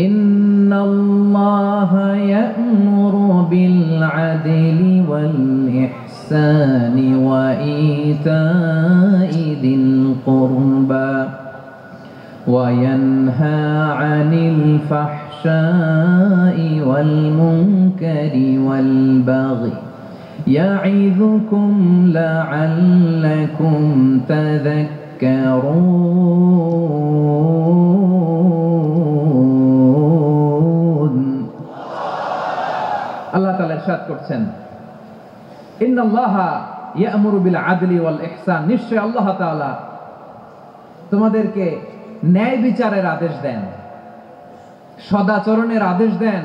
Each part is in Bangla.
ইন্নাল্লাহা ইয়া'মুরু বিল আদলি ওয়াল ইহসানি ওয়া ইতাই যিল কুরবা ওয়া ইয়ানহা আনিল ফাহশাই ওয়াল মুনকারি ওয়াল বাগি ইয়া'iযুকুম লা'আল্লাকুম তাযাক্কারুন। আল্লাহ তাআলা ইরশাদ করছেন, ইন্নাল্লাহা ইয়া'মুরু বিল আদলি ওয়াল ইহসান, নিশ্চয় আল্লাহ তাআলা তোমাদেরকে ন্যায় বিচারের আদেশ দেন, সদাচরণের আদেশ দেন,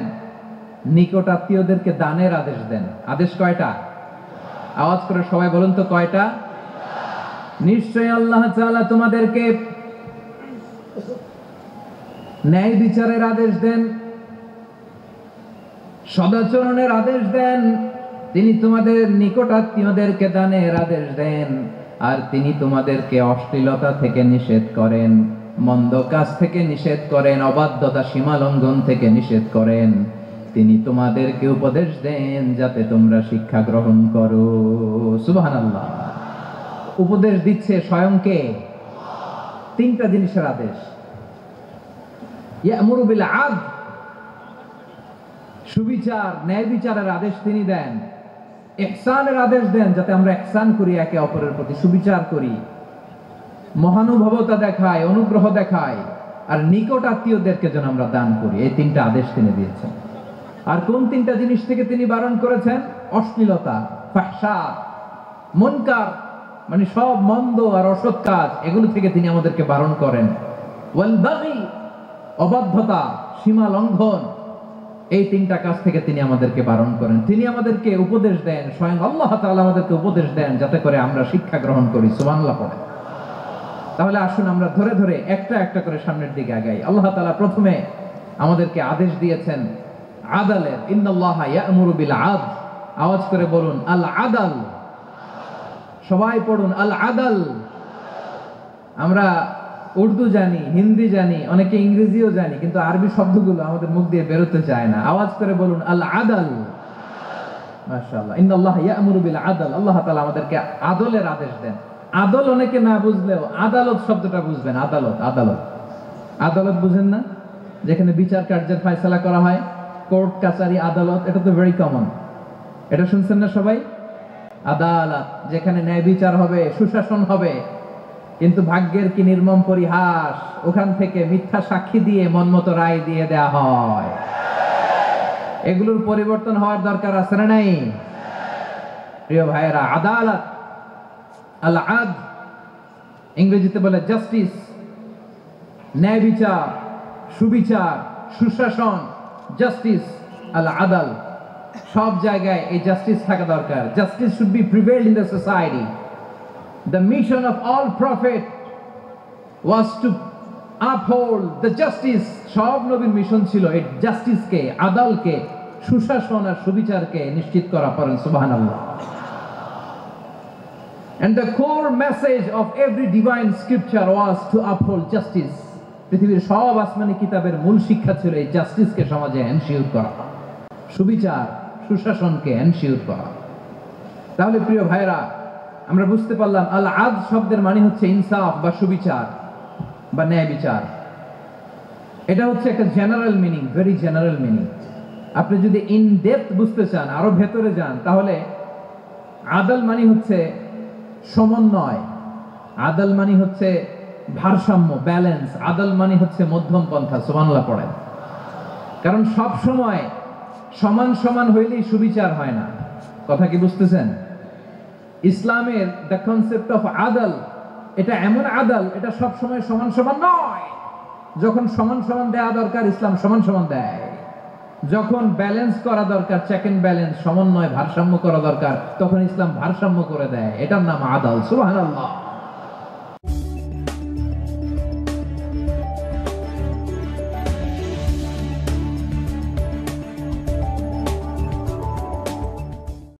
নিকট আত্মীয়দেরকে দানের আদেশ দেন। আদেশ কয়টা? আওয়াজ করে সবাই বলুন তো কয়টা? নিশ্চয় আল্লাহ তাআলা তোমাদেরকে ন্যায় বিচারের আদেশ দেন, সদাচরণের আদেশ দেন, তিনি তোমাদের নিকট আত্মীয়দেরকে দানের আদেশ দেন, আর তিনি তোমাদেরকে অশ্লীলতা থেকে নিষেধ করেন, মন্দ কাজ থেকে নিষেধ করেন, অবাধ্যতা সীমা লঙ্ঘন থেকে নিষেধ করেন। তিনি তোমাদেরকে উপদেশ দেন যাতে তোমরা শিক্ষা গ্রহণ করো। সুবহানাল্লাহ। উপদেশ দিচ্ছে স্বয়ং কে? তিনটা জিনিসের আদেশ। ইয়া'মুরু বিল আদল, সুবিচার ন্যায় বিচারের আদেশ তিনি দেন। ইহসানের আদেশ দেন, যাতে আমরা ইহসান করি, একে অপরের প্রতি সুবিচার করি, মহানুভবতা দেখায়, অনুগ্রহ দেখায়, আর নিকট আত্মীয়দেরকে যেন আমরা দান করি। এই তিনটা আদেশ তিনি দিয়েছেন। আর কোন তিনটা জিনিস থেকে তিনি বারণ করেছেন? অশ্লীলতা, ফাহশা, মুনকার, মানে সব মন্দ আর অসৎ কাজ, এগুলো থেকে তিনি আমাদেরকে বারণ করেন। ওয়াল বাগি, অবাধ্যতা, সীমা লঙ্ঘন, এই তিনটা কাজ থেকে তিনি আমাদেরকে বারণ করেন। তিনি আমাদেরকে উপদেশ দেন, স্বয়ং আল্লাহ তাআলা আমাদেরকে উপদেশ দেন যাতে করে আমরা শিক্ষা গ্রহণ করি। সুবহানাল্লাহ পড়ে। তাহলে আসুন আমরা ধরে ধরে একটা একটা করে সামনের দিকে আগাই। আল্লাহ তাআলা প্রথমে আমাদেরকে আদেশ দিয়েছেন আদালের। ইন্নাল্লাহা ইয়া'মুরু বিল আদল। আওয়াজ করে বলুন আল আদল। সবাই পড়ুন আল আদল। আমরা উর্দু জানি, হিন্দি জানি, অনেকে ইংরেজিও জানি, কিন্তু আরবি শব্দগুলো আমাদের মুখ দিয়ে বেরোতে চায় না। আওয়াজ করে বলুন আল আদল। মাশাআল্লাহ। ইন্নাল্লাহা ইয়া'মুরু বিল আদল। আল্লাহ তাআলা আমাদেরকে আদলের আদেশ দেন। আদল অনেকে না বুঝলেও আদালত শব্দটা বুঝবেন। আদালত, আদালত, আদালত বুঝেন না? যেখানে বিচার কার্যের ফয়সালা করা হয়, কোর্ট কাচারি আদালত, এটা তো ভেরি কমন। এটা শুনছেন না সবাই? আদালত, যেখানে ন্যায় বিচার হবে, সুশাসন হবে। কিন্তু ভাগ্যের কি নির্মম পরিহাস, ওখান থেকে মিথ্যা সাক্ষী দিয়ে মনমতো রায় দিয়ে দেয়া হয়। এগুলোর পরিবর্তন হওয়ার দরকার আছে না নাই? প্রিয় ভাইয়েরা, আদালত, আল আদল, ইংরেজিতে বলে জাস্টিস, ন্যায় বিচার, সুবিচার, সুশাসন, জাস্টিস, আল আদল, সব জায়গায় এই জাস্টিস থাকা দরকার। Justice should be prevailed in the society. The mission of all prophet was to uphold the justice. সব নবীর মিশন ছিল এই জাস্টিসকে, আদালকে, সুশাসন আর সুবিচারকে নিশ্চিত করা। পড়েন সুবহানাল্লাহ। And the core message of every divine scripture was to uphold justice. পৃথিবীর সব আসমানি কিতাবের মূল শিক্ষা ছিল এই জাস্টিসকে সমাজে এনশিওর করা, সুবিচার, সুশাসনকে এনশিওর করা। তাহলে প্রিয় ভাইরা, আমরা বুঝতে পারলাম আল আদল শব্দের মানে হচ্ছে ইনসাফ বা সুবিচার বা ন্যায় বিচার। এটা হচ্ছে একটা general meaning, very general meaning. আপনি যদি ইন ডেপথ বুঝতে চান, আরো ভেতরে যান, তাহলে আদল মানে হচ্ছে সমন্বয়, আদল মানে হচ্ছে ভারসাম্য, ব্যালেন্স। আদল মানে হচ্ছে মধ্যম পন্থা। সুবহানাল্লাহ পড়েন। কারণ সব সময় সমান সমান হইলেই সুবিচার হয় না। কথা কি বুঝতেছেন? ইসলামের দ্য কনসেপ্ট অফ আদল, এটা এমন আদল, এটা সব সময় সমান সমান নয়। যখন সমান সমান দেয়া দরকার, ইসলাম সমান সমান দেয়। যখন ব্যালেন্স করা দরকার, চেক এন্ড ব্যালেন্স, সমন্বয়, ভারসাম্য করা দরকার, তখন ইসলাম ভারসাম্য করে দেয়। এটার নাম আদল। সুবহানাল্লাহ।